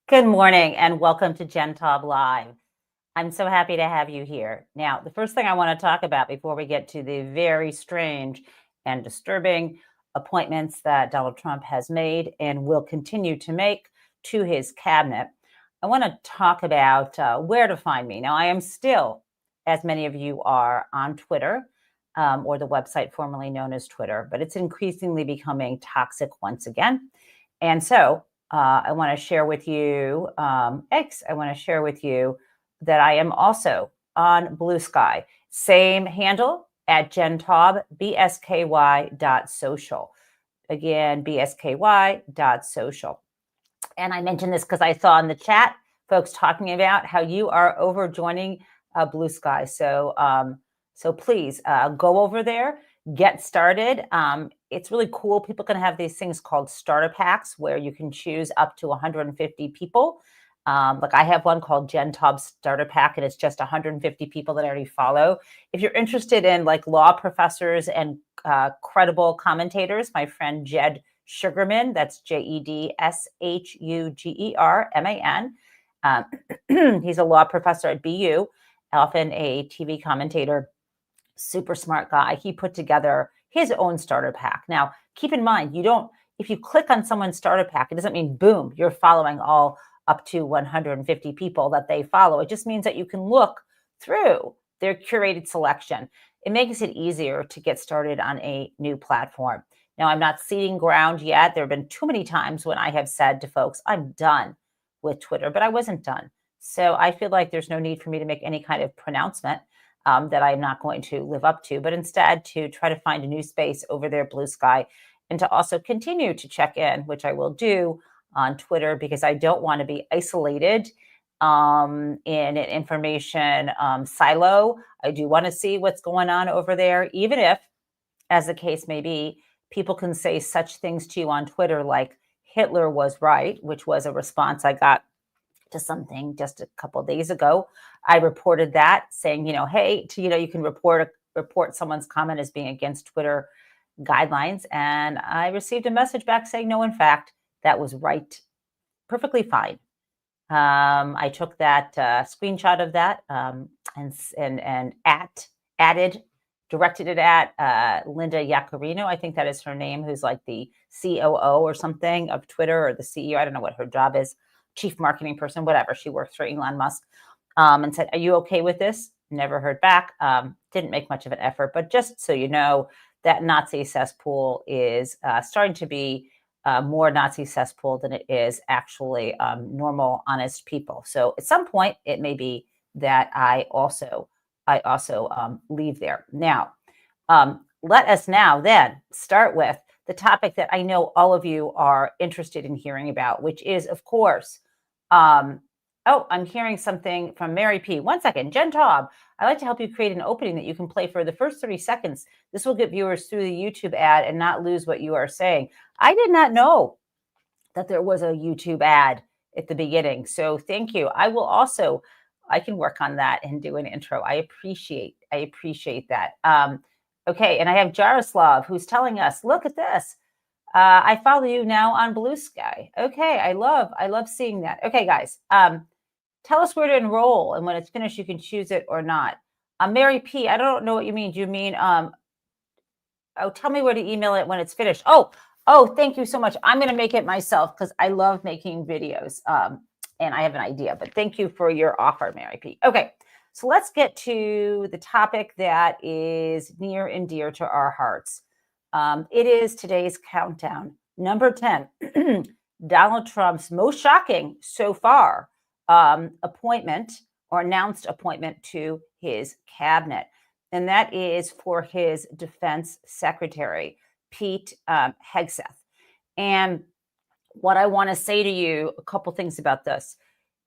Good morning and welcome to Taub Live. I'm so happy to have you here. Now, the first thing I want to talk about before we get to the very strange and disturbing appointments that Donald Trump has made and will continue to make to his cabinet, I want to talk about where to find me. Now, I am still, as many of you are, on Twitter, or the website formerly known as Twitter, but it's increasingly becoming toxic once again. And so I want to share with you, I want to share with you that I am also on Blue Sky. Same handle at GenTaub, bsky.social. Again, bsky.social. And I mentioned this because I saw in the chat folks talking about how you are over joining Blue Sky. So please go over there, get started. It's really cool. People can have these things called starter packs where you can choose up to 150 people. Like I have one called GenTaub Starter Pack, and it's just 150 people that I already follow. If you're interested in like law professors and credible commentators, my friend Jed Sugarman, that's JEDSHUGERMAN. He's a law professor at BU, often a TV commentator, super smart guy. He put together his own starter pack. Now, keep in mind, if you click on someone's starter pack, it doesn't mean, boom, you're following all up to 150 people that they follow. It just means that you can look through their curated selection. It makes it easier to get started on a new platform. Now, I'm not ceding ground yet. There have been too many times when I have said to folks, I'm done with Twitter, but I wasn't done. So I feel like there's no need for me to make any kind of pronouncement that I'm not going to live up to, but instead to try to find a new space over there, Blue Sky, and to also continue to check in, which I will do on Twitter, because I don't want to be isolated in an information silo. I do want to see what's going on over there, even if, as the case may be, people can say such things to you on Twitter like Hitler was right, which was a response I got to something just a couple of days ago. I reported that saying, hey, you can report someone's comment as being against Twitter guidelines. And I received a message back saying, no, in fact, that was right. Perfectly fine. I took that screenshot of that and directed it at Linda Yaccarino. I think that is her name, who's like the COO or something of Twitter, or the CEO. I don't know what her job is. Chief marketing person, whatever. She works for Elon Musk, and said, are you okay with this? Never heard back. Didn't make much of an effort, but just so you know, that Nazi cesspool is starting to be more Nazi cesspool than it is actually normal, honest people. So at some point, it may be that I also leave there. Now, let us now then start with the topic that I know all of you are interested in hearing about, which is, of course, I'm hearing something from Mary P. 1 second. Jen Taub, I'd like to help you create an opening that you can play for the first 30 seconds. This will get viewers through the YouTube ad and not lose what you are saying. I did not know that there was a YouTube ad at the beginning. So thank you. I can work on that and do an intro. I appreciate that. Okay, and I have Jaroslav who's telling us, look at this. I follow you now on Blue Sky. Okay, I love seeing that. Okay, guys, tell us where to enroll, and when it's finished, you can choose it or not. Mary P, I don't know what you mean. Do you mean, tell me where to email it when it's finished. Oh, thank you so much. I'm going to make it myself because I love making videos, and I have an idea, but thank you for your offer, Mary P. Okay. So let's get to the topic that is near and dear to our hearts. It is today's countdown. Number 10, Donald Trump's most shocking so far appointment or announced appointment to his cabinet. And that is for his defense secretary, Pete Hegseth. And what I want to say to you, a couple things about this.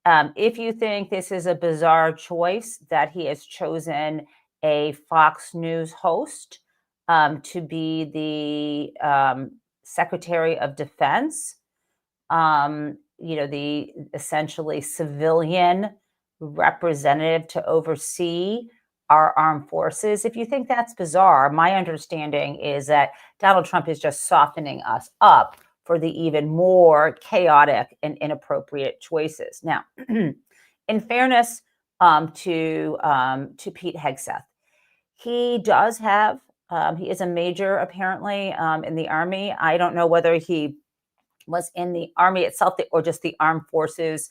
If you think this is a bizarre choice that he has chosen a Fox News host to be the Secretary of Defense, the essentially civilian representative to oversee our armed forces. If you think that's bizarre, my understanding is that Donald Trump is just softening us up for the even more chaotic and inappropriate choices. Now, in fairness to Pete Hegseth, he does have, he is a major apparently in the Army. I don't know whether he was in the Army itself or just the armed forces.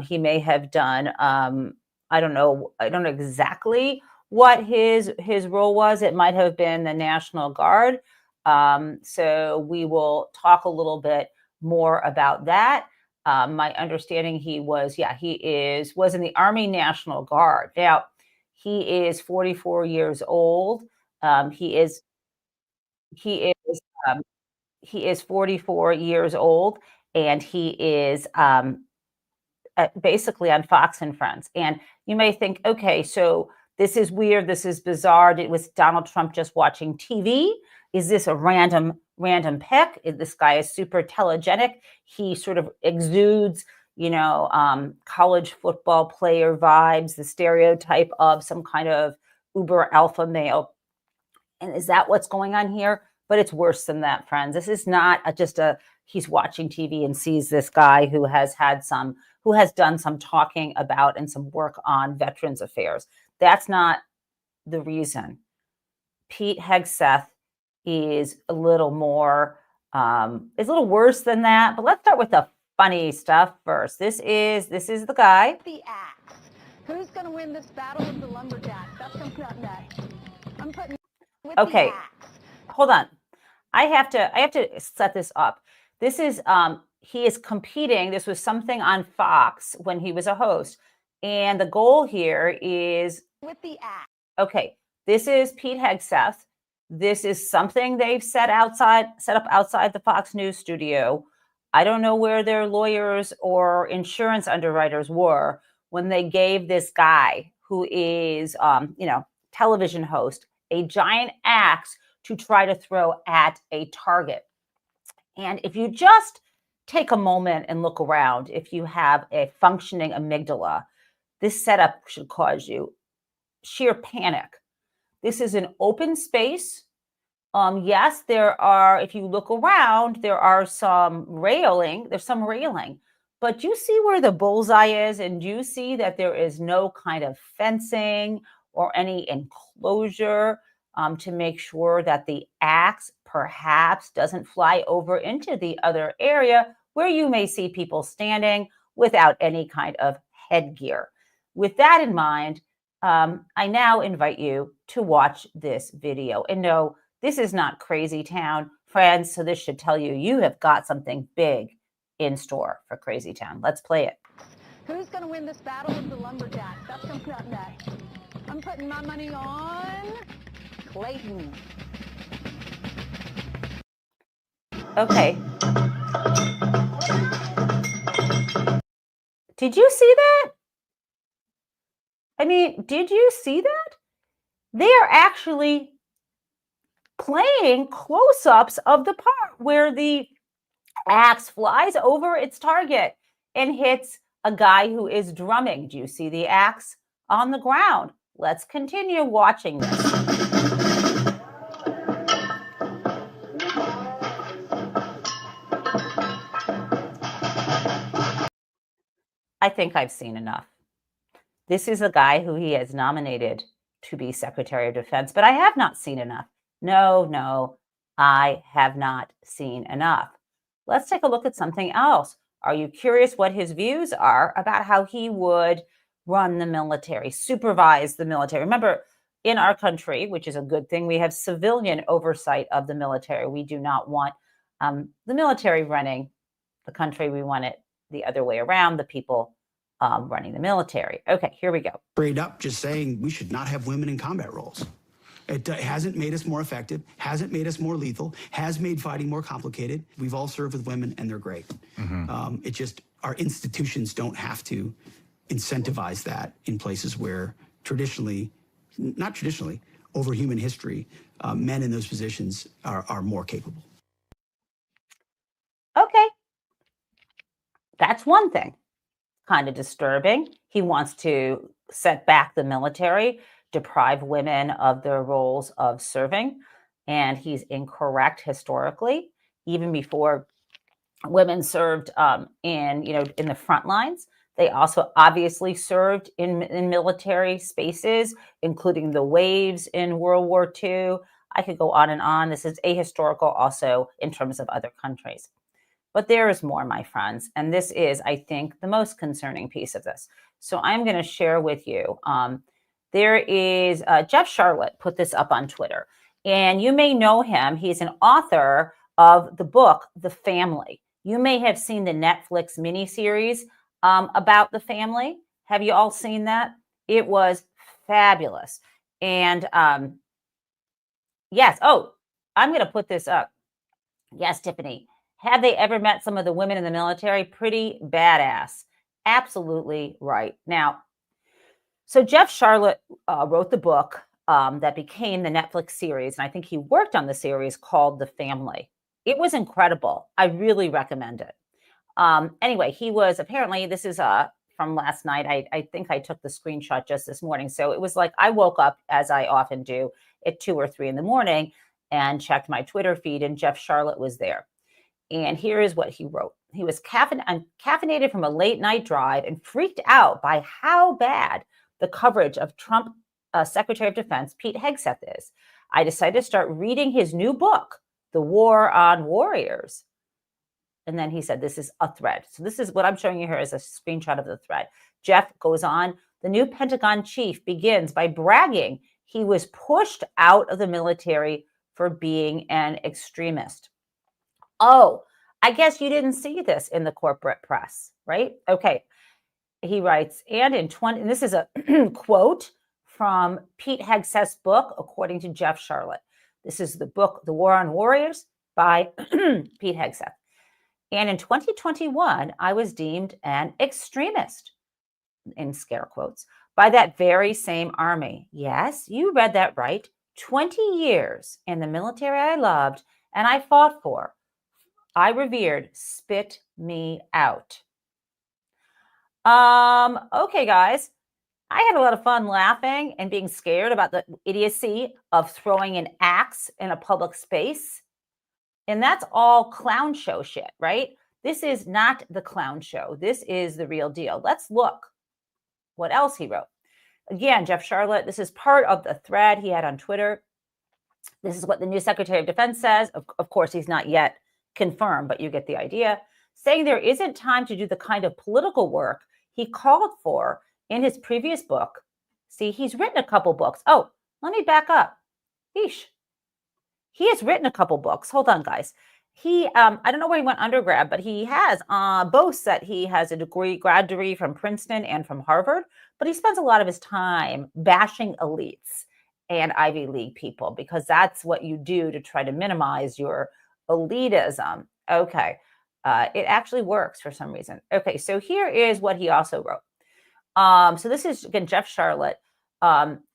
He may have done, I don't know exactly what his role was. It might have been the National Guard. So we will talk a little bit more about that. My understanding he was in the Army National Guard. Now, he is 44 years old. He is um, 44 years old, and he is basically on Fox and Friends. And you may think, okay, so this is weird, this is bizarre. It was Donald Trump just watching TV. Is this a random pick? This guy is super telegenic. He sort of exudes, college football player vibes, the stereotype of some kind of uber alpha male. And is that what's going on here? But it's worse than that, friends. This is not he's watching TV and sees this guy who has done some talking about and some work on Veterans Affairs. That's not the reason. Pete Hegseth is a little more, is a little worse than that. But let's start with the funny stuff first. This is the guy. The axe. Who's going to win this battle of the lumberjacks? That's coming up next. I'm putting with okay. The axe. Hold on. I have to set this up. This is he is competing. This was something on Fox when he was a host. And the goal here is with the axe. Okay. This is Pete Hegseth. This is something they've set up outside the Fox News studio. I don't know where their lawyers or insurance underwriters were when they gave this guy who is, television host, a giant axe to try to throw at a target. And if you just take a moment and look around, if you have a functioning amygdala, this setup should cause you sheer panic. This is an open space. Yes, there are, if you look around, there's some railing, but you see where the bullseye is, and you see that there is no kind of fencing or any enclosure to make sure that the axe perhaps doesn't fly over into the other area where you may see people standing without any kind of headgear. With that in mind, I now invite you to watch this video. And no, this is not Crazy Town, friends, so this should tell you you have got something big in store for Crazy Town. Let's play it. Who's going to win this battle of the lumberjacks? That's coming up next. I'm putting my money on Clayton. Okay. Did you see that? I mean, did you see that? They are actually playing close-ups of the part where the axe flies over its target and hits a guy who is drumming. Do you see the axe on the ground? Let's continue watching this. I think I've seen enough. This is a guy who he has nominated to be Secretary of Defense, but I have not seen enough. No, I have not seen enough. Let's take a look at something else. Are you curious what his views are about how he would run the military, supervise the military? Remember, in our country, which is a good thing, we have civilian oversight of the military. We do not want the military running the country. We want it the other way around, the people running the military. Okay, here we go. Straight up just saying we should not have women in combat roles. It hasn't made us more effective, hasn't made us more lethal, has made fighting more complicated. We've all served with women, and they're great. It just, our institutions don't have to incentivize that in places where not traditionally, over human history, men in those positions are more capable. Okay. That's one thing. Kind of disturbing. He wants to set back the military, deprive women of their roles of serving, and he's incorrect historically. Even before women served in the front lines. They also obviously served in military spaces, including the waves in World War II. I could go on and on. This is ahistorical also in terms of other countries. But there is more, my friends. And this is, I think, the most concerning piece of this. So I'm going to share with you. There is Jeff Charlotte put this up on Twitter. And you may know him. He's an author of the book, The Family. You may have seen the Netflix miniseries about the family. Have you all seen that? It was fabulous. And yes. Oh, I'm going to put this up. Yes, Tiffany. Have they ever met some of the women in the military? Pretty badass. Absolutely right. Now, so Jeff Charlotte wrote the book that became the Netflix series. And I think he worked on the series called The Family. It was incredible. I really recommend it. Anyway, he was apparently, this is from last night. I think I took the screenshot just this morning. So it was like I woke up, as I often do, at 2 or 3 in the morning and checked my Twitter feed, and Jeff Charlotte was there. And here is what he wrote. He was caffeinated from a late night drive and freaked out by how bad the coverage of Trump Secretary of Defense Pete Hegseth is. I decided to start reading his new book, The War on Warriors. And then he said, this is a thread. So this is what I'm showing you here is a screenshot of the thread. Jeff goes on, the new Pentagon chief begins by bragging he was pushed out of the military for being an extremist. Oh, I guess you didn't see this in the corporate press, right? Okay. He writes, and this is a quote from Pete Hegseth's book, according to Jeff Charlotte. This is the book, The War on Warriors by Pete Hegseth. And in 2021, I was deemed an extremist, in scare quotes, by that very same army. Yes, you read that right. 20 years in the military I loved and I fought for. I revered, spit me out. Okay, guys. I had a lot of fun laughing and being scared about the idiocy of throwing an axe in a public space. And that's all clown show shit, right? This is not the clown show. This is the real deal. Let's look what else he wrote. Again, Jeff Charlotte, this is part of the thread he had on Twitter. This is what the new Secretary of Defense says. Of course, he's not yet confirmed, but you get the idea. Saying there isn't time to do the kind of political work he called for in his previous book. See, he's written a couple books. Oh, let me back up. Eesh. He has written a couple books. Hold on, guys. He, I don't know where he went undergrad, but he has boasts that he has a grad degree from Princeton and from Harvard, but he spends a lot of his time bashing elites and Ivy League people because that's what you do to try to minimize your elitism. Okay. It actually works for some reason. Okay. So here is what he also wrote. So this is, again, Jeff Charlotte.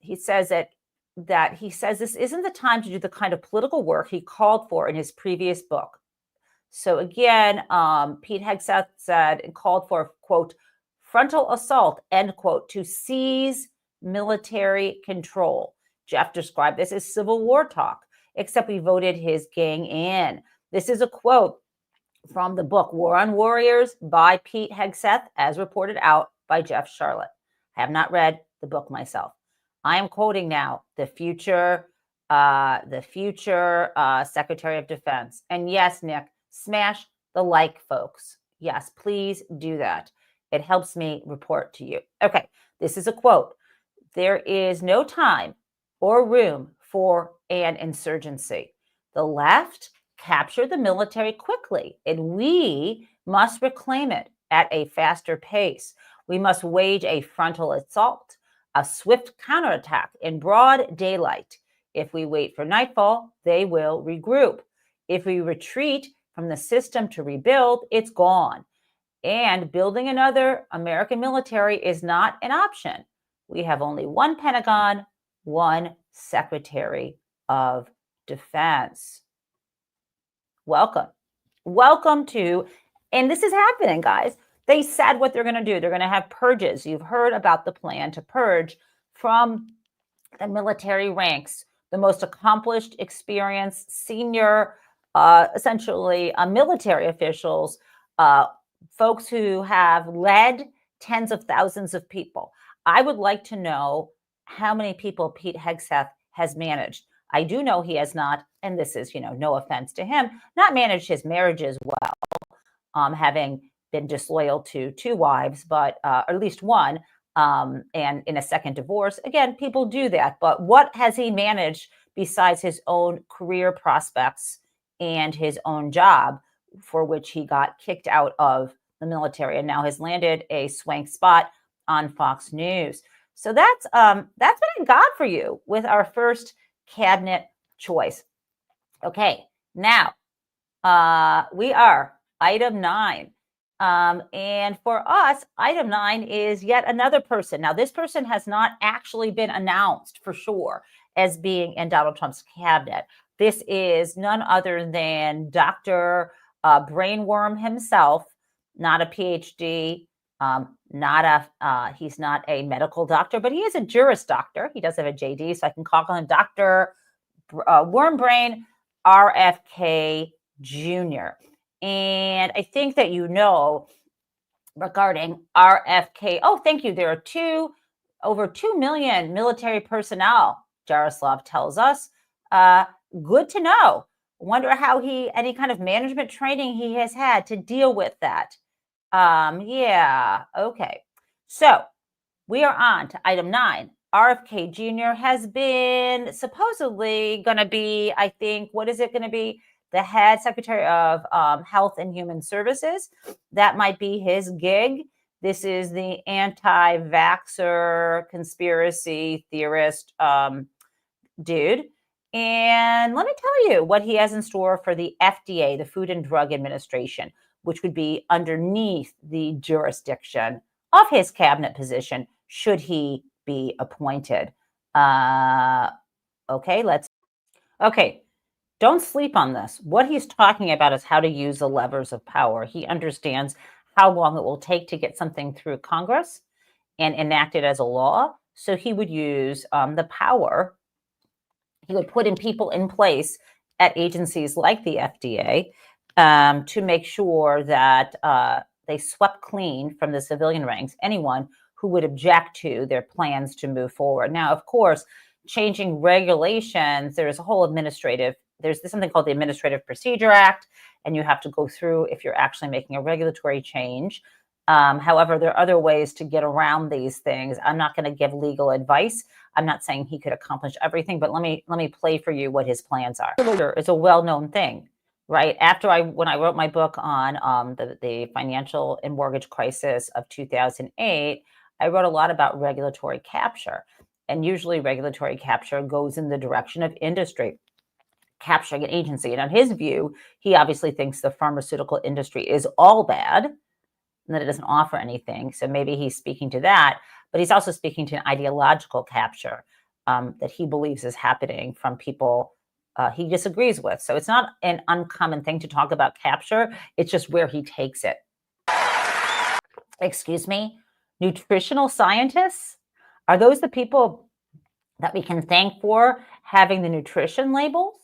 He says that he says this isn't the time to do the kind of political work he called for in his previous book. So again, Pete Hegseth said and called for, quote, frontal assault, end quote, to seize military control. Jeff described this as civil war talk, except we voted his gang in. This is a quote from the book War on Warriors by Pete Hegseth, as reported out by Jeff Charlotte. I have not read the book myself. I am quoting now the future Secretary of Defense. And yes, Nick, smash the like, folks. Yes, please do that. It helps me report to you. Okay, this is a quote. There is no time or room for an insurgency. The left captured the military quickly, and we must reclaim it at a faster pace. We must wage a frontal assault, a swift counterattack in broad daylight. If we wait for nightfall, they will regroup. If we retreat from the system to rebuild, it's gone. And building another American military is not an option. We have only one Pentagon, one Secretary of Defense. Welcome. Welcome to, and this is happening, guys. They said what they're going to do. They're going to have purges. You've heard about the plan to purge from the military ranks the most accomplished, experienced, senior essentially military officials, folks who have led tens of thousands of people. I would like to know how many people Pete Hegseth has managed. I do know he has not, and this is, no offense to him, not managed his marriages well, having been disloyal to 2 wives, but or at least one, and in a second divorce. Again, people do that, but what has he managed besides his own career prospects and his own job, for which he got kicked out of the military and now has landed a swank spot on Fox News? So that's what I got for you with our first cabinet choice. Okay, now we are item 9. And for us, item 9 is yet another person. Now, this person has not actually been announced for sure as being in Donald Trump's cabinet. This is none other than Dr. Brainworm himself, not a PhD, he's not a medical doctor, but he is a juris doctor. He does have a JD, so I can call him Dr. Wormbrain RFK Jr. And I think that regarding RFK, oh, thank you. There are over 2 million military personnel, Jaroslav tells us. Good to know. Wonder how any kind of management training he has had to deal with that. Yeah, okay. So we are on to item 9. RFK Jr. has been supposedly going to be, I think, what is it going to be? The head secretary of Health and Human Services. That might be his gig. This is the anti-vaxxer conspiracy theorist dude. And let me tell you what he has in store for the FDA, the Food and Drug Administration, which would be underneath the jurisdiction of his cabinet position should he be appointed. Okay. Don't sleep on this. What he's talking about is how to use the levers of power. He understands how long it will take to get something through Congress and enact it as a law. So he would use the power. He would put in people in place at agencies like the FDA to make sure that they swept clean from the civilian ranks anyone who would object to their plans to move forward. Now, of course, changing regulations, there's something called the Administrative Procedure Act, and you have to go through if you're actually making a regulatory change. However, there are other ways to get around these things. I'm not going to give legal advice. I'm not saying he could accomplish everything, but let me play for you what his plans are. It's a well-known thing, right? When I wrote my book on the financial and mortgage crisis of 2008, I wrote a lot about regulatory capture. And usually regulatory capture goes in the direction of industry capturing an agency. And on his view, he obviously thinks the pharmaceutical industry is all bad and that it doesn't offer anything. So maybe he's speaking to that, but he's also speaking to an ideological capture that he believes is happening from people he disagrees with. So it's not an uncommon thing to talk about capture. It's just where he takes it. Excuse me, nutritional scientists? Are those the people that we can thank for having the nutrition labels?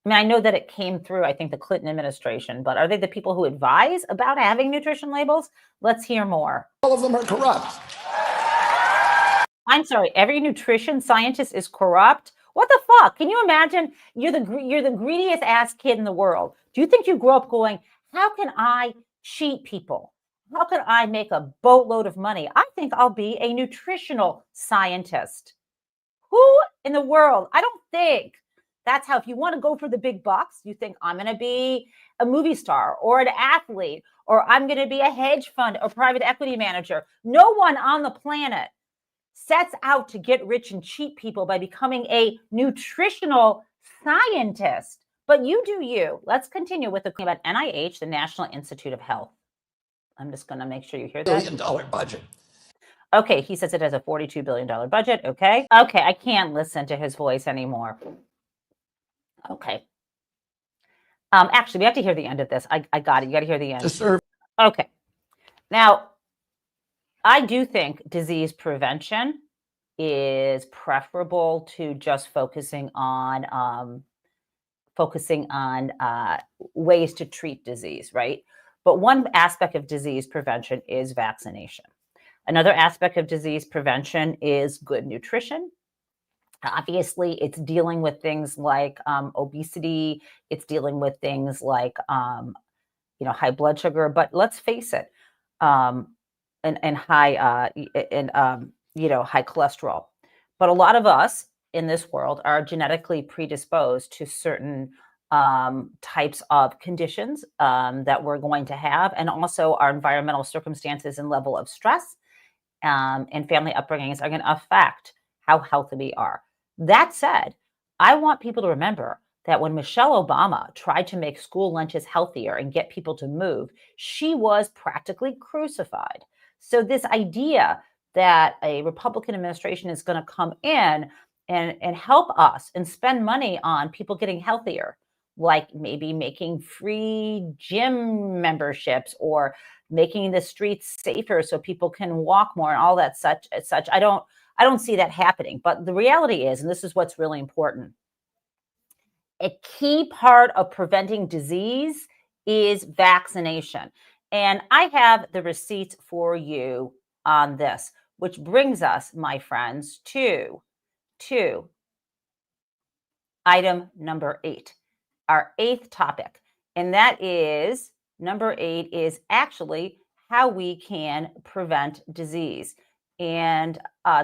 I mean, I know that it came through, I think, the Clinton administration, but are they the people who advise about having nutrition labels? Let's hear more. All of them are corrupt. I'm sorry, every nutrition scientist is corrupt? What the fuck? Can you imagine? You're the greediest ass kid in the world. Do you think you grew up going, how can I cheat people? How can I make a boatload of money? I think I'll be a nutritional scientist. Who in the world? I don't think that's how, if you want to go for the big bucks, you think I'm going to be a movie star or an athlete, or I'm going to be a hedge fund or private equity manager. No one on the planet sets out to get rich and cheat people by becoming a nutritional scientist. But you do you. Let's continue with the thing about NIH, the National Institute of Health. I'm just going to make sure you hear that. $1 billion budget. Okay, he says it has a $42 billion budget. Okay, I can't listen to his voice anymore. Okay. Actually, we have to hear the end of this. I got it. You got to hear the end. Okay. Now, I do think disease prevention is preferable to just focusing on focusing on ways to treat disease, right? But one aspect of disease prevention is vaccination. Another aspect of disease prevention is good nutrition. Obviously, it's dealing with things like obesity. It's dealing with things like high blood sugar. But let's face it, and high high cholesterol. But a lot of us in this world are genetically predisposed to certain types of conditions that we're going to have, and also our environmental circumstances and level of stress and family upbringings are going to affect how healthy we are. That said, I want people to remember that when Michelle Obama tried to make school lunches healthier and get people to move, she was practically crucified. So this idea that a Republican administration is going to come in and help us and spend money on people getting healthier, like maybe making free gym memberships or making the streets safer so people can walk more and all that such. I don't see that happening. But the reality is, and this is what's really important, a key part of preventing disease is vaccination. And I have the receipts for you on this, which brings us, my friends, to item number 8, our 8th topic. And that is, number 8 is actually how we can prevent disease. And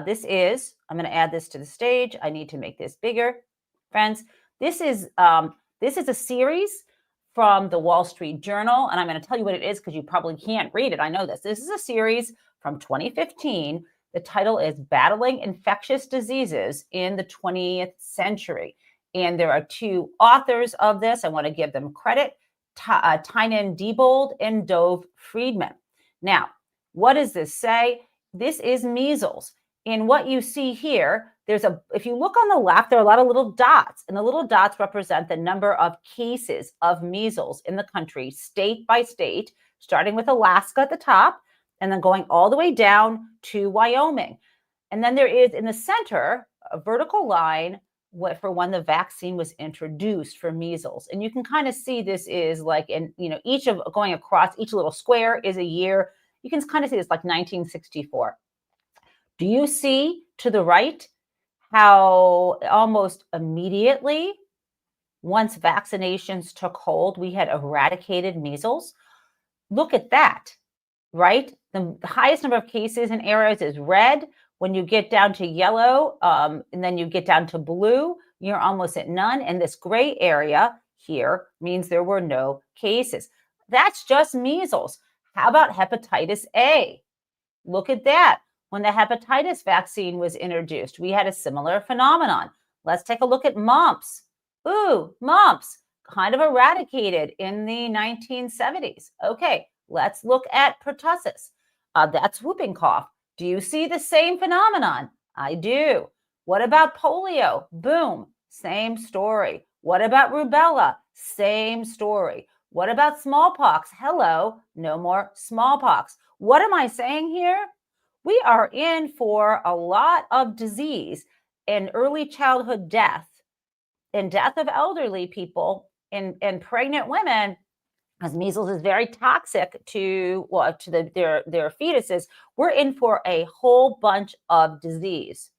this is, I'm going to add this to the stage. I need to make this bigger, friends. This is a series from the Wall Street Journal, and I'm going to tell you what it is because you probably can't read it. I know this. This is a series from 2015. The title is Battling Infectious Diseases in the 20th Century. And there are 2 authors of this. I want to give them credit, Tynan Diebold and Dove Friedman. Now, what does this say? This is measles. And what you see here, if you look on the left, there are a lot of little dots, and the little dots represent the number of cases of measles in the country, state by state, starting with Alaska at the top, and then going all the way down to Wyoming. And then there is in the center a vertical line for when the vaccine was introduced for measles. And you can kind of see this is like each of going across each little square is a year. You can kind of see this like 1964. Do you see to the right how almost immediately, once vaccinations took hold, we had eradicated measles? Look at that, right? The highest number of cases in areas is red. When you get down to yellow, and then you get down to blue, you're almost at none. And this gray area here means there were no cases. That's just measles. How about hepatitis A? Look at that. When the hepatitis vaccine was introduced, we had a similar phenomenon. Let's take a look at mumps. Ooh, mumps, kind of eradicated in the 1970s. Okay, let's look at pertussis. That's whooping cough. Do you see the same phenomenon? I do. What about polio? Boom, same story. What about rubella? Same story. What about smallpox? Hello, no more smallpox. What am I saying here? We are in for a lot of disease and early childhood death and death of elderly people and pregnant women, because measles is very toxic to their fetuses. We're in for a whole bunch of disease.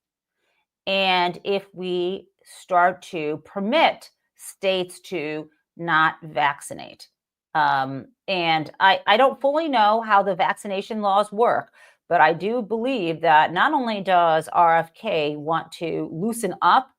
And if we start to permit states to not vaccinate, and I don't fully know how the vaccination laws work, but I do believe that not only does RFK want to loosen up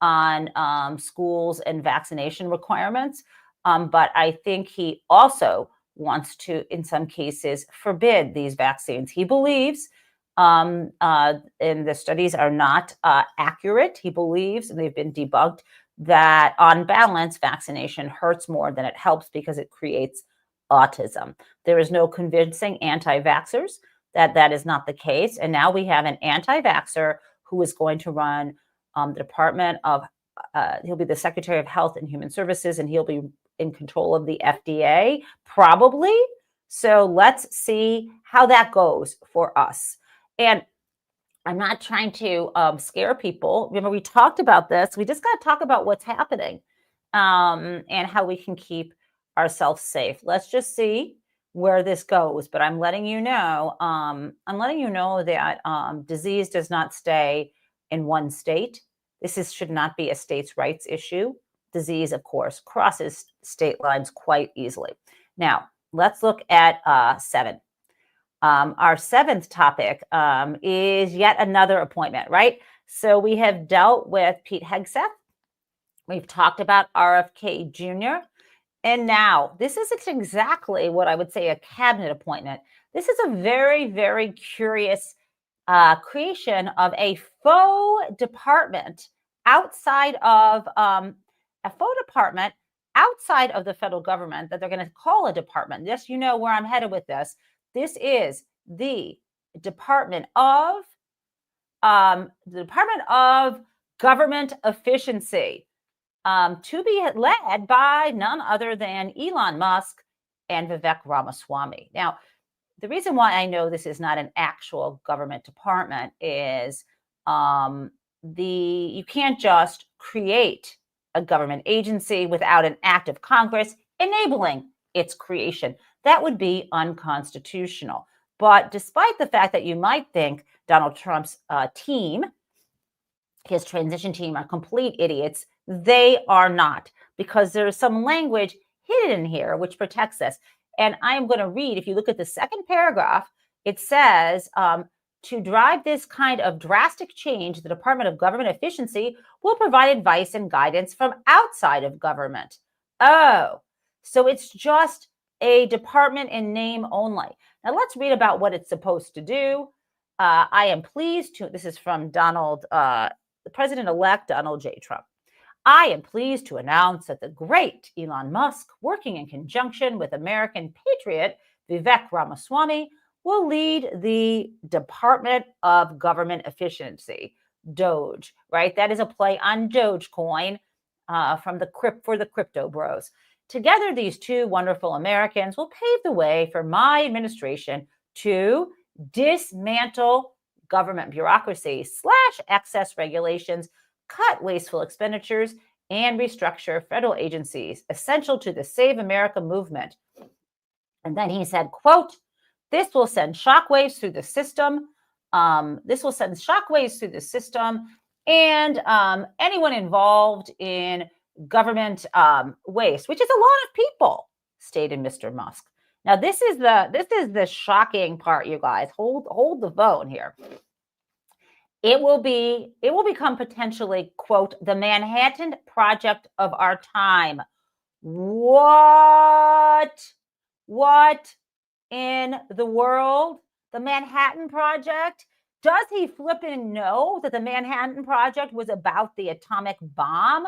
on schools and vaccination requirements, but I think he also wants to, in some cases, forbid these vaccines. He believes, and the studies are not accurate, he believes, and they've been debunked, that on balance, vaccination hurts more than it helps because it creates autism. There is no convincing anti-vaxxers that is not the case. And now we have an anti-vaxxer who is going to run the Department of, he'll be the Secretary of Health and Human Services, and he'll be in control of the FDA, probably. So let's see how that goes for us. And I'm not trying to scare people. Remember, we talked about this. We just got to talk about what's happening. and how we can keep ourselves safe. Let's just see where this goes. But I'm letting you know, that disease does not stay in one state. This should not be a states' rights issue. Disease, of course, crosses state lines quite easily. Now, let's look at 7. Our 7th topic is yet another appointment, right? So we have dealt with Pete Hegseth. We've talked about RFK Jr. And now this isn't exactly what I would say a cabinet appointment. This is a very, very curious creation of a faux department outside of the federal government that they're going to call a department. Yes, you know where I'm headed with this. This is the Department of Government Efficiency, to be led by none other than Elon Musk and Vivek Ramaswamy. Now, the reason why I know this is not an actual government department is you can't just create a government agency without an act of Congress enabling its creation. That would be unconstitutional. But despite the fact that you might think Donald Trump's team, his transition team, are complete idiots, they are not, because there's some language hidden in here which protects us. And I'm going to read, if you look at the second paragraph, it says, to drive this kind of drastic change, the Department of Government Efficiency will provide advice and guidance from outside of government. Oh, so it's just a department in name only. Now let's read about what it's supposed to do. I am pleased to, this is from the President-elect Donald J. Trump. I am pleased to announce that the great Elon Musk, working in conjunction with American patriot Vivek Ramaswamy, will lead the Department of Government Efficiency, Doge, right? That is a play on Dogecoin for the crypto bros. Together, these two wonderful Americans will pave the way for my administration to dismantle government bureaucracy, slash excess regulations, cut wasteful expenditures, and restructure federal agencies essential to the Save America movement. And then he said, quote, this will send shockwaves through the system. And anyone involved in government waste, which is a lot of people, stated Mr. Musk. Now, this is the shocking part, you guys. Hold the phone here. It will become potentially, quote, the Manhattan Project of our time. What in the world? The Manhattan Project? Does he flippin' know that the Manhattan Project was about the atomic bomb?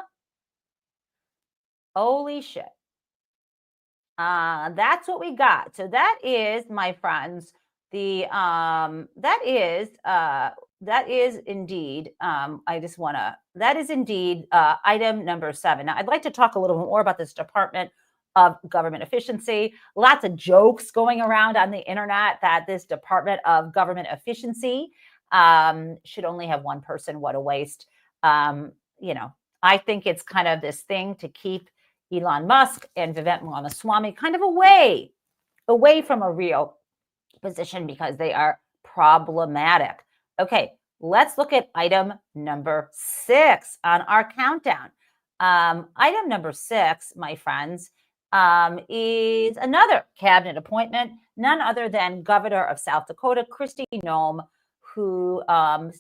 Holy shit. That's what we got. So that is, my friends, that is indeed item number 7. Now, I'd like to talk a little bit more about this Department of Government Efficiency. Lots of jokes going around on the internet that this Department of Government Efficiency should only have one person. What a waste. I think it's kind of this thing to keep Elon Musk and Vivek Ramaswamy kind of away from a real position because they are problematic. Okay, let's look at item number 6 on our countdown. Item number 6, my friends, is another cabinet appointment, none other than Governor of South Dakota, Christy, who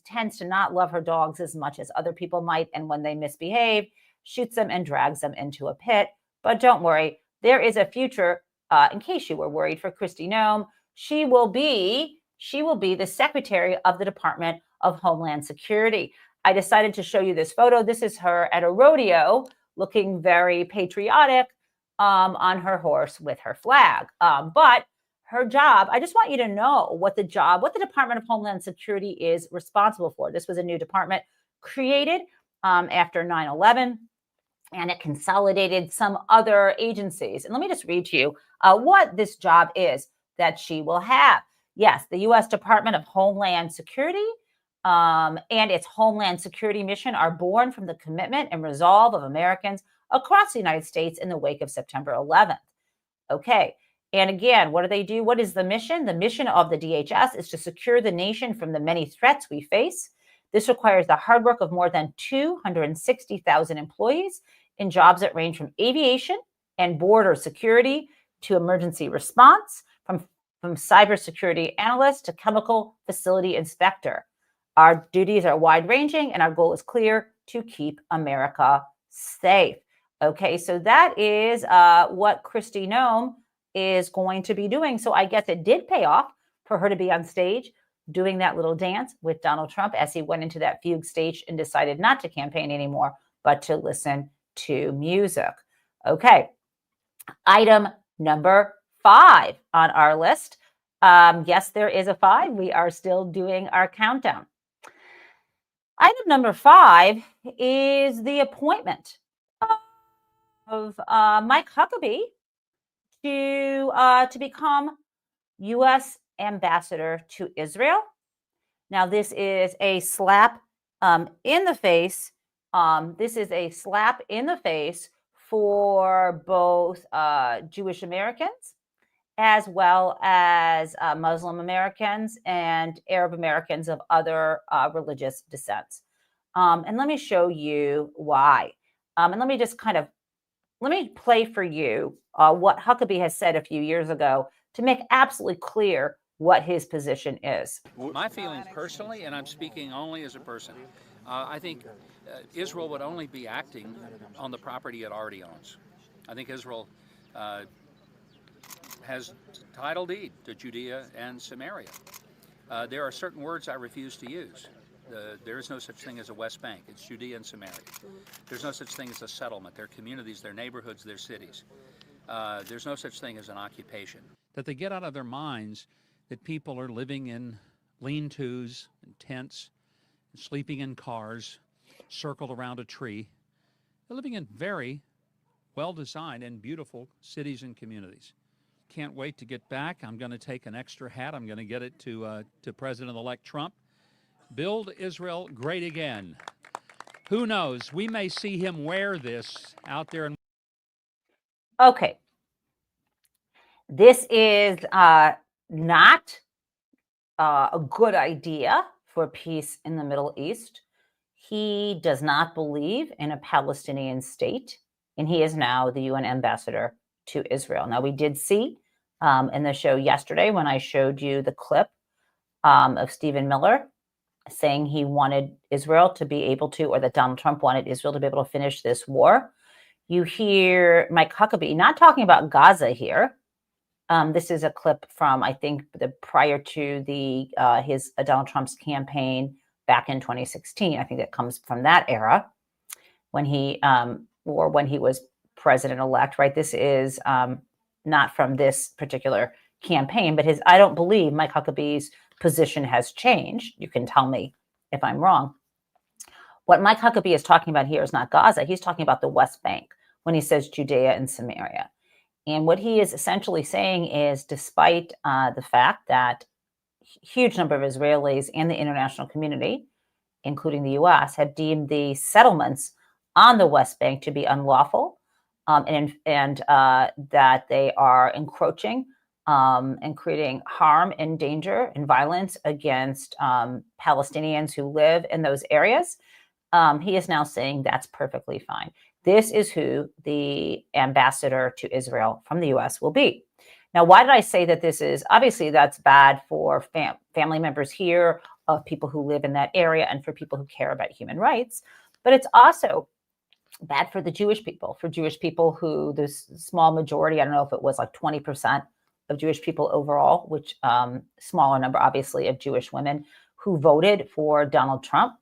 tends to not love her dogs as much as other people might, and when they misbehave, shoots them and drags them into a pit. But don't worry, there is a future, in case you were worried, for Christy Noem. She will be the Secretary of the Department of Homeland Security. I decided to show you this photo. This is her at a rodeo, looking very patriotic, on her horse with her flag. But her job, I just want you to know what the Department of Homeland Security is responsible for. This was a new department created after 9/11, and it consolidated some other agencies. And let me just read to you what this job is that she will have. Yes, the U.S. Department of Homeland Security and its Homeland Security mission are born from the commitment and resolve of Americans across the United States in the wake of September 11th. Okay. And again, what do they do? What is the mission? The mission of the DHS is to secure the nation from the many threats we face. This requires the hard work of more than 260,000 employees in jobs that range from aviation and border security to emergency response, from cybersecurity analyst to chemical facility inspector. Our duties are wide-ranging, and our goal is clear: to keep America safe. Okay, so that is what Christy Ummmm is going to be doing. So I guess it did pay off for her to be on stage doing that little dance with Donald Trump as he went into that fugue stage and decided not to campaign anymore, but to listen to music. Okay, item number 5 on our list. Yes, there is a 5. We are still doing our countdown. Item number 5 is the appointment of Mike Huckabee to become U.S. ambassador to Israel. Now, this is a slap in the face. This is a slap in the face for both Jewish Americans as well as Muslim Americans and Arab Americans of other religious descents. And let me show you why. And let me just let me play for you what Huckabee has said a few years ago to make absolutely clear what his position is. My feelings personally, and I'm speaking only as a person, I think Israel would only be acting on the property it already owns. I think Israel has title deed to Judea and Samaria. There are certain words I refuse to use. There is no such thing as a West Bank. It's Judea and Samaria. There's no such thing as a settlement. They're communities, they're neighborhoods, they're cities. There's no such thing as an occupation. That they get out of their minds that people are living in lean-tos and tents, and sleeping in cars, circled around a tree. They're living in very well-designed and beautiful cities and communities. Can't wait to get back. I'm going to take an extra hat. I'm going to get it to President-elect Trump. Build Israel great again. Who knows? We may see him wear this out there. Okay. This is not a good idea for peace in the Middle East. He does not believe in a Palestinian state, and he is now the UN ambassador to Israel. Now, we did see in the show yesterday when I showed you the clip of Stephen Miller saying he wanted Israel to be able to, or that Donald Trump wanted Israel to be able to finish this war. You hear Mike Huckabee not talking about Gaza here. This is a clip from, I think, prior to his Donald Trump's campaign back in 2016. I think it comes from that era when he was president-elect, right? This is not from this particular campaign, but I don't believe Mike Huckabee's position has changed. You can tell me if I'm wrong. What Mike Huckabee is talking about here is not Gaza. He's talking about the West Bank when he says Judea and Samaria. And what he is essentially saying is, despite the fact that a huge number of Israelis and the international community, including the U.S., have deemed the settlements on the West Bank to be unlawful, and that they are encroaching and creating harm and danger and violence against Palestinians who live in those areas, he is now saying that's perfectly fine. This is who the ambassador to Israel from the U.S. will be. Now, why did I say that this is? Obviously, that's bad for family members here, of people who live in that area, and for people who care about human rights. But it's also bad for the Jewish people, who there's a small majority, I don't know if it was like 20% of Jewish people overall, which smaller number, obviously, of Jewish women who voted for Donald Trump.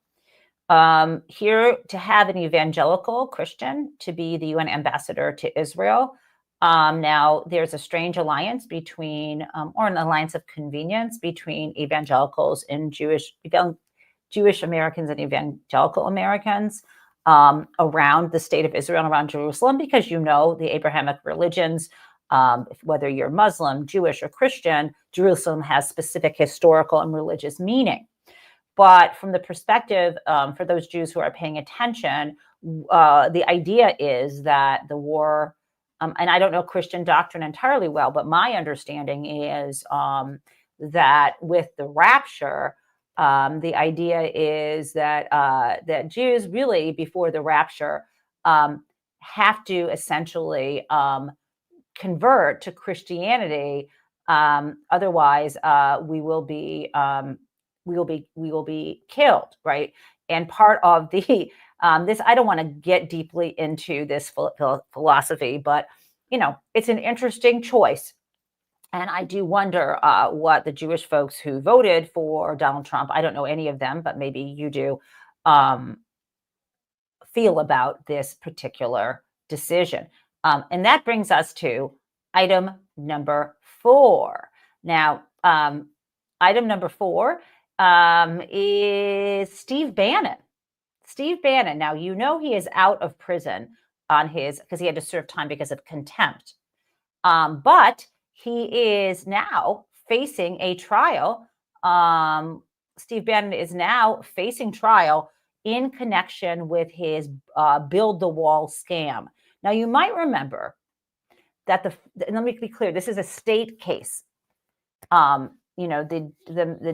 Here to have an evangelical Christian to be the UN ambassador to Israel. Now, there's a strange alliance between, or an alliance of convenience between evangelicals and Jewish Americans and evangelical Americans around the state of Israel and around Jerusalem, because the Abrahamic religions, whether you're Muslim, Jewish, or Christian, Jerusalem has specific historical and religious meaning. But from the perspective, for those Jews who are paying attention, the idea is that the war, and I don't know Christian doctrine entirely well, but my understanding is that with the rapture, the idea is that that Jews really before the rapture have to essentially convert to Christianity. Otherwise, we will be killed, right? And part of the this, I don't want to get deeply into this philosophy, but it's an interesting choice. And I do wonder what the Jewish folks who voted for Donald Trump, I don't know any of them, but maybe you do, feel about this particular decision. And that brings us to item number 4. Now, item number 4 is Steve Bannon. Steve Bannon. Now, he is out of prison because he had to serve time because of contempt. But he is now facing a trial. Steve Bannon is now facing trial in connection with his Build the Wall scam. Now, you might remember that let me be clear, this is a state case. The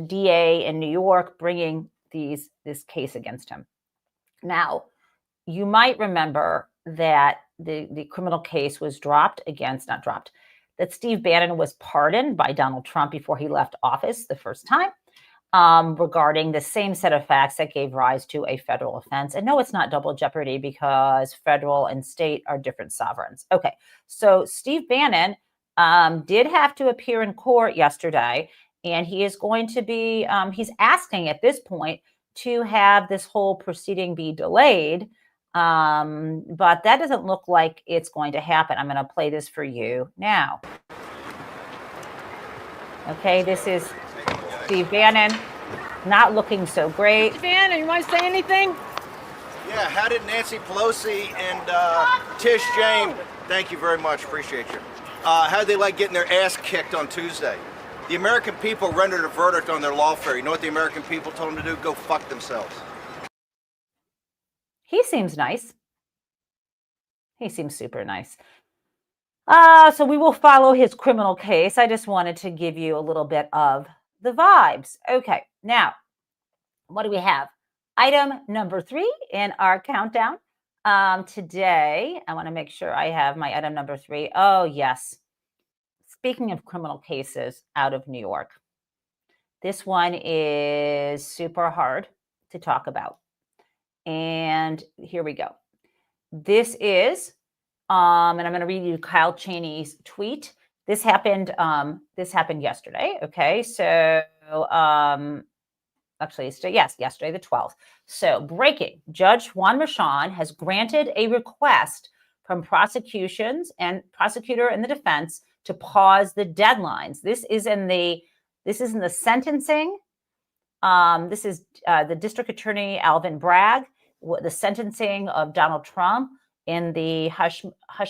DA in New York bringing this case against him. Now, you might remember that the criminal case was that Steve Bannon was pardoned by Donald Trump before he left office the first time regarding the same set of facts that gave rise to a federal offense. And no, it's not double jeopardy because federal and state are different sovereigns. Okay, so Steve Bannon did have to appear in court yesterday, and he is going to be, he's asking at this point to have this whole proceeding be delayed. But that doesn't look like it's going to happen. I'm going to play this for you now. Okay, this is Steve Bannon, not looking so great. Mr. Bannon, you want to say anything? Yeah, how did Nancy Pelosi and Tish James, thank you very much, appreciate you. How did they like getting their ass kicked on Tuesday? The American people rendered a verdict on their lawfare. You know what the American people told them to do? Go fuck themselves. He seems nice. He seems super nice. So we will follow his criminal case. I just wanted to give you a little bit of the vibes. Okay, now, what do we have? Item number 3 in our countdown. Today, I want to make sure I have my item number 3. Oh, yes. Speaking of criminal cases out of New York, this one is super hard to talk about. And here we go. This is, and I'm going to read you Kyle Cheney's tweet. This happened yesterday. Okay, so yesterday the 12th. So breaking: Judge Juan Merchan has granted a request from prosecutor and the defense to pause the deadlines. This is in the sentencing. This is the District Attorney Alvin Bragg, the sentencing of Donald Trump in the hush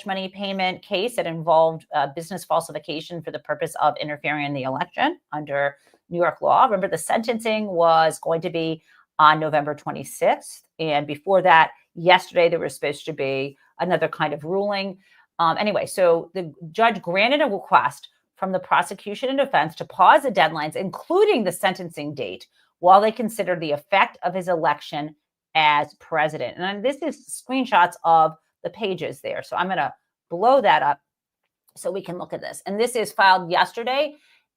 money payment case that involved business falsification for the purpose of interfering in the election under New York law. Remember, the sentencing was going to be on November 26th. And before that, yesterday, there was supposed to be another kind of ruling. Anyway, so the judge granted a request from the prosecution and defense to pause the deadlines, including the sentencing date, while they consider the effect of his election as president. And this is screenshots of the pages there. So I'm going to blow that up so we can look at this. And this is filed yesterday.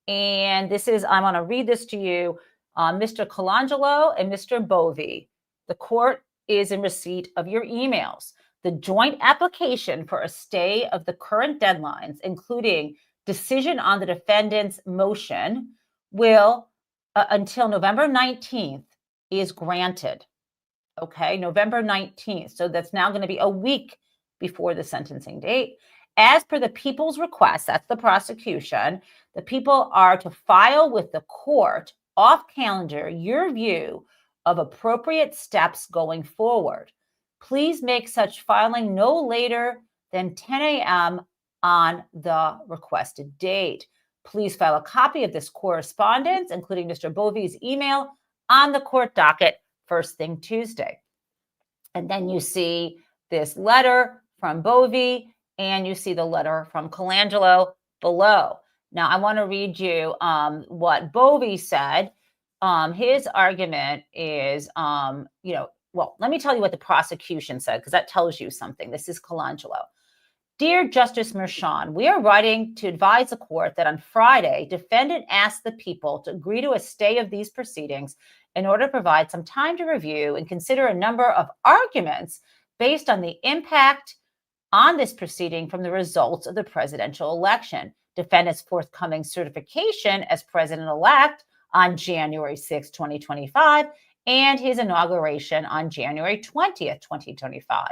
And I'm going to read this to you. Mr. Colangelo and Mr. Bovee, the court is in receipt of your emails. The joint application for a stay of the current deadlines, including decision on the defendant's motion, will, until November 19th, is granted. Okay, November 19th. So that's now going to be a week before the sentencing date. As per the people's request, that's the prosecution, the people are to file with the court off calendar your view of appropriate steps going forward. Please make such filing no later than 10 a.m. on the requested date. Please file a copy of this correspondence, including Mr. Bovee's email, on the court docket first thing Tuesday. And then you see this letter from Bovee, and you see the letter from Colangelo below. Now, I want to read you what Bovee said. His argument is, well, let me tell you what the prosecution said, because that tells you something. This is Colangelo. Dear Justice Merchan, we are writing to advise the court that on Friday, defendant asked the people to agree to a stay of these proceedings in order to provide some time to review and consider a number of arguments based on the impact on this proceeding from the results of the presidential election. Defendant's forthcoming certification as president-elect on January 6, 2025, and his inauguration on January 20th, 2025.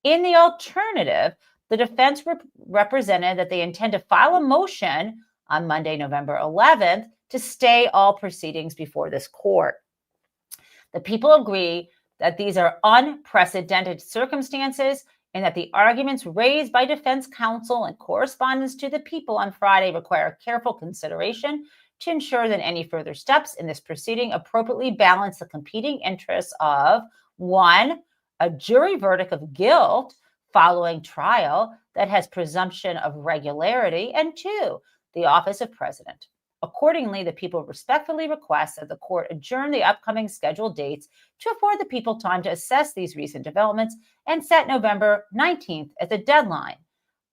In the alternative, the defense represented that they intend to file a motion on Monday, November 11th, to stay all proceedings before this court. The people agree that these are unprecedented circumstances and that the arguments raised by defense counsel and correspondence to the people on Friday require careful consideration to ensure that any further steps in this proceeding appropriately balance the competing interests of, 1, a jury verdict of guilt following trial that has presumption of regularity, and 2, the office of president. Accordingly, the people respectfully request that the court adjourn the upcoming scheduled dates to afford the people time to assess these recent developments and set November 19th as a deadline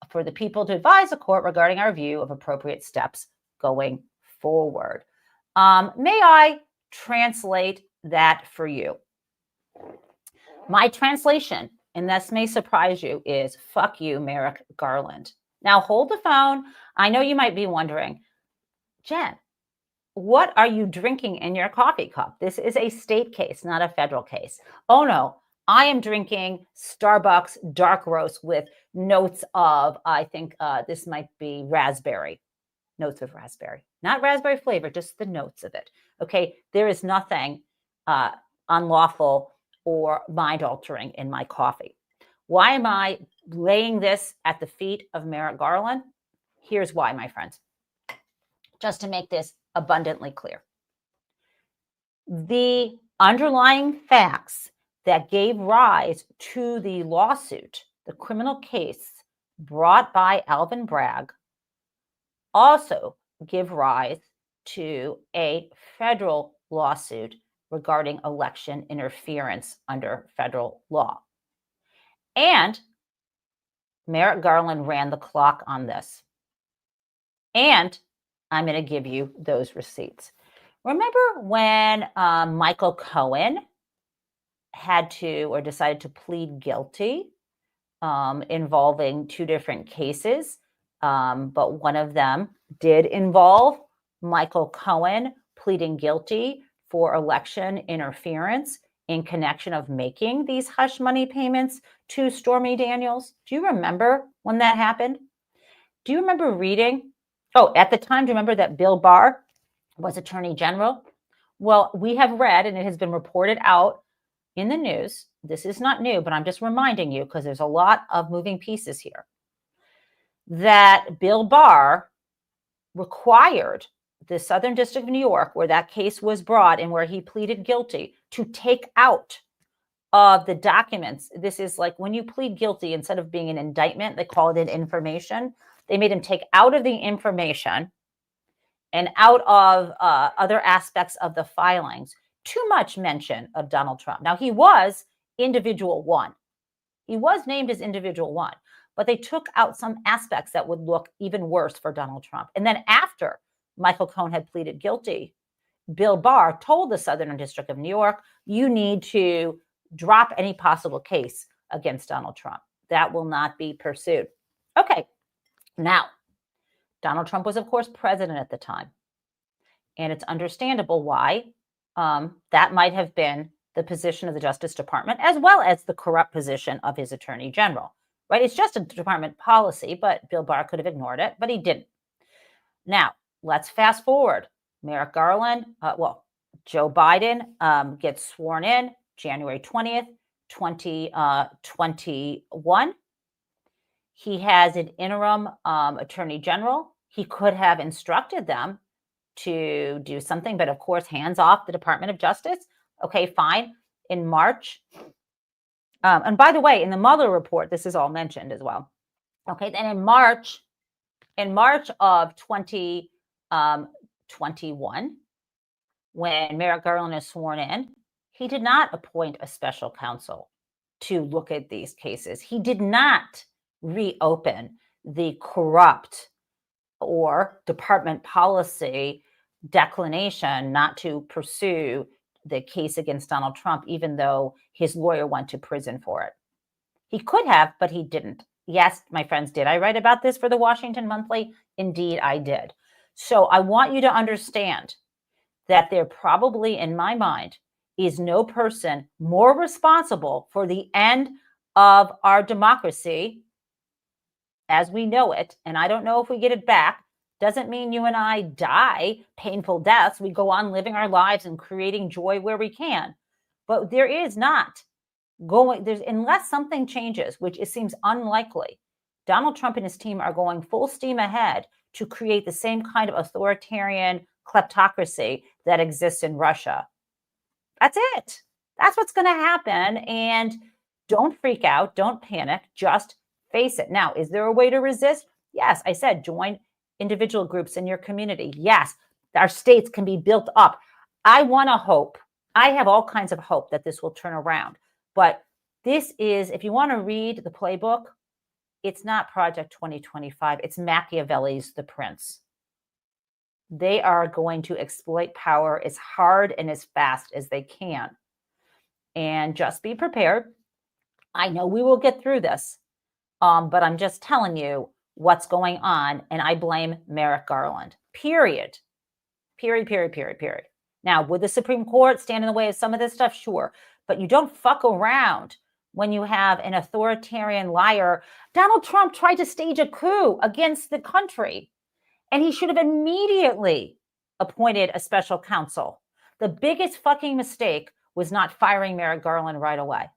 for the people to advise the court regarding our view of appropriate steps going forward. May I translate that for you? My translation, and this may surprise you, is fuck you, Merrick Garland. Now hold the phone. I know you might be wondering, Jen, what are you drinking in your coffee cup? This is a state case, not a federal case. Oh no, I am drinking Starbucks dark roast with notes of, I think this might be raspberry. Notes of raspberry, not raspberry flavor, just the notes of it. Okay, there is nothing unlawful or mind-altering in my coffee. Why am I laying this at the feet of Merrick Garland? Here's why, my friends. Just to make this abundantly clear. The underlying facts that gave rise to the lawsuit, the criminal case brought by Alvin Bragg, also give rise to a federal lawsuit regarding election interference under federal law. And Merrick Garland ran the clock on this. And I'm going to give you those receipts. Remember when Michael Cohen had to or decided to plead guilty involving 2 different cases, but one of them did involve Michael Cohen pleading guilty for election interference in connection of making these hush money payments to Stormy Daniels? Do you remember when that happened? Do you remember reading? Oh, at the time, do you remember that Bill Barr was Attorney General? Well, we have read, and it has been reported out in the news. This is not new, but I'm just reminding you because there's a lot of moving pieces here. That Bill Barr required the Southern District of New York, where that case was brought and where he pleaded guilty, to take out of the documents. This is like when you plead guilty, instead of being an indictment, they call it an information. They made him take out of the information and out of other aspects of the filings too much mention of Donald Trump. Now, he was individual 1. He was named as individual 1, but they took out some aspects that would look even worse for Donald Trump. And then after Michael Cohen had pleaded guilty, Bill Barr told the Southern District of New York, you need to drop any possible case against Donald Trump. That will not be pursued. Okay. Now, Donald Trump was, of course, president at the time. And it's understandable why that might have been the position of the Justice Department, as well as the corrupt position of his Attorney General, right? It's just a department policy, but Bill Barr could have ignored it, but he didn't. Now, let's fast forward. Merrick Garland, Joe Biden gets sworn in January 20th, 2021. He has an interim attorney general. He could have instructed them to do something, but of course, hands off the Department of Justice. Okay, fine. In March And by the way, in the Mueller report, this is all mentioned as well. Okay, then in March of 2021, when Merrick Garland is sworn in, he did not appoint a special counsel to look at these cases. He did not reopen the corrupt or department policy declination not to pursue the case against Donald Trump, even though his lawyer went to prison for it. He could have, but he didn't. Yes, my friends, did I write about this for the Washington Monthly? Indeed, I did. So I want you to understand that there probably, in my mind, is no person more responsible for the end of our democracy as we know it. And I don't know if we get it back. Doesn't mean you and I die painful deaths. We go on living our lives and creating joy where we can. But there is not unless something changes, which it seems unlikely, Donald Trump and his team are going full steam ahead to create the same kind of authoritarian kleptocracy that exists in Russia. That's it. That's what's going to happen. And don't freak out. Don't panic. Just face it. Now, is there a way to resist? Yes, I said join individual groups in your community. Yes, our states can be built up. I want to hope. I have all kinds of hope that this will turn around. But this is, if you want to read the playbook, it's not Project 2025. It's Machiavelli's The Prince. They are going to exploit power as hard and as fast as they can. And just be prepared. I know we will get through this, but I'm just telling you what's going on, and I blame Merrick Garland. Period. Period. Now, would the Supreme Court stand in the way of some of this stuff? Sure. But you don't fuck around when you have an authoritarian liar. Donald Trump tried to stage a coup against the country, and he should have immediately appointed a special counsel. The biggest fucking mistake was not firing Merrick Garland right away.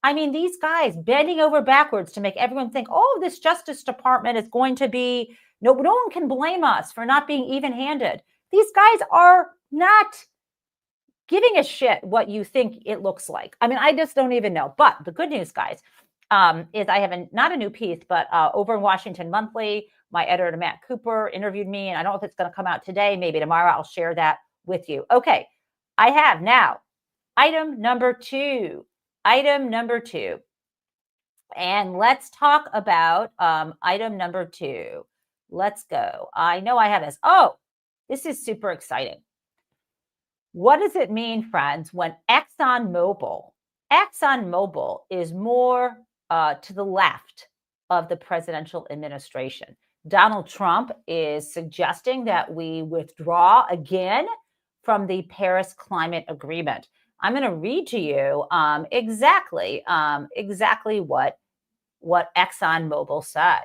I mean, these guys bending over backwards to make everyone think, oh, this Justice Department is going to be, no one can blame us for not being even-handed. These guys are not giving a shit what you think it looks like. I mean, I just don't even know. But the good news, guys, is I have not a new piece, but over in Washington Monthly, my editor, Matt Cooper, interviewed me, and I don't know if it's going to come out today. Maybe tomorrow I'll share that with you. Okay, I have now item number two. And let's talk about item number two. Let's go. I know I have this. Oh, this is super exciting. What does it mean, friends, when Exon Mobile is more to the left of the presidential administration? Donald Trump is suggesting that we withdraw again from the Paris Climate Agreement. I'm going to read to you exactly what Exxon Mobil said.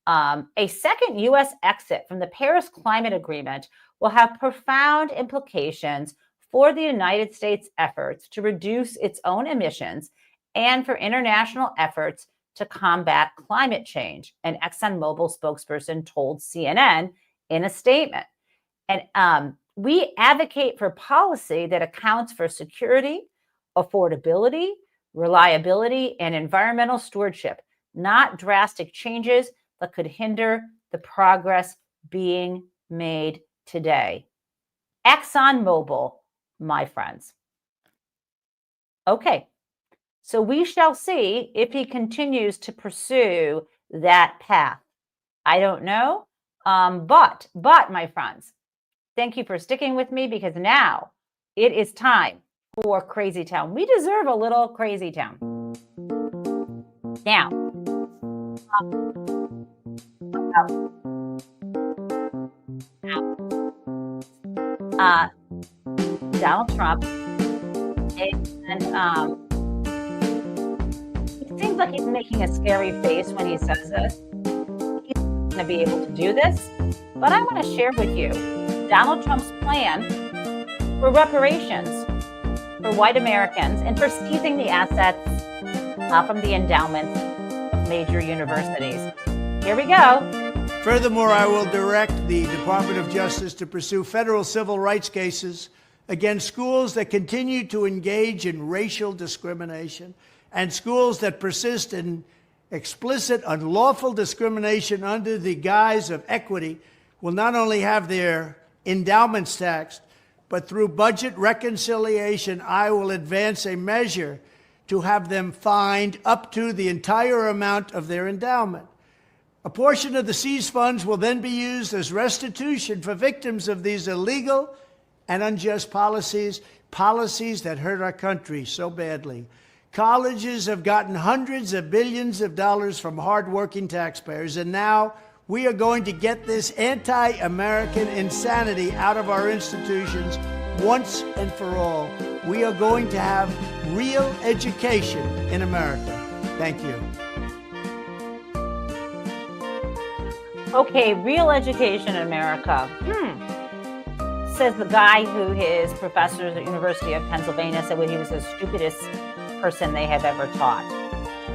A second U.S. exit from the Paris Climate Agreement will have profound implications for the United States' efforts to reduce its own emissions and for international efforts to combat climate change, an ExxonMobil spokesperson told CNN in a statement. And we advocate for policy that accounts for security, affordability, reliability, and environmental stewardship, not drastic changes that could hinder the progress being made today. ExxonMobil, my friends. Okay, so we shall see if he continues to pursue that path. I don't know, but my friends, thank you for sticking with me, because now it is time for Crazy Town. We deserve a little Crazy Town. Now, Donald Trump, and it seems like he's making a scary face when he says this. He's going to be able to do this, but I want to share with you Donald Trump's plan for reparations for white Americans and for seizing the assets from the endowments of major universities. Here we go. Furthermore, I will direct the Department of Justice to pursue federal civil rights cases against schools that continue to engage in racial discrimination and schools that persist in explicit, unlawful discrimination under the guise of equity will not only have their endowments taxed, but through budget reconciliation, I will advance a measure to have them fined up to the entire amount of their endowment. A portion of the seized funds will then be used as restitution for victims of these illegal and unjust policies that hurt our country so badly. Colleges have gotten hundreds of billions of dollars from hardworking taxpayers, and now we are going to get this anti-American insanity out of our institutions once and for all. We are going to have real education in America. Thank you. Okay, real education in America. Says the guy who his professors at University of Pennsylvania said he was the stupidest person they have ever taught.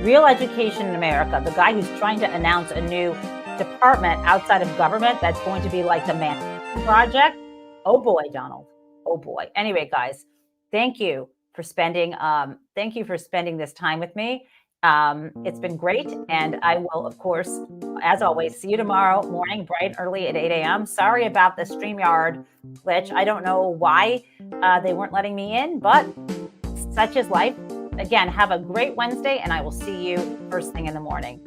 Real education in America. The guy who's trying to announce a new department outside of government that's going to be like the Manhattan Project. Oh boy, Donald. Oh boy. Anyway, guys, thank you for spending this time with me. It's been great, and I will, of course, as always, see you tomorrow morning, bright and early at 8 a.m. Sorry about the StreamYard glitch. I don't know why they weren't letting me in, but such is life. Again, have a great Wednesday, and I will see you first thing in the morning.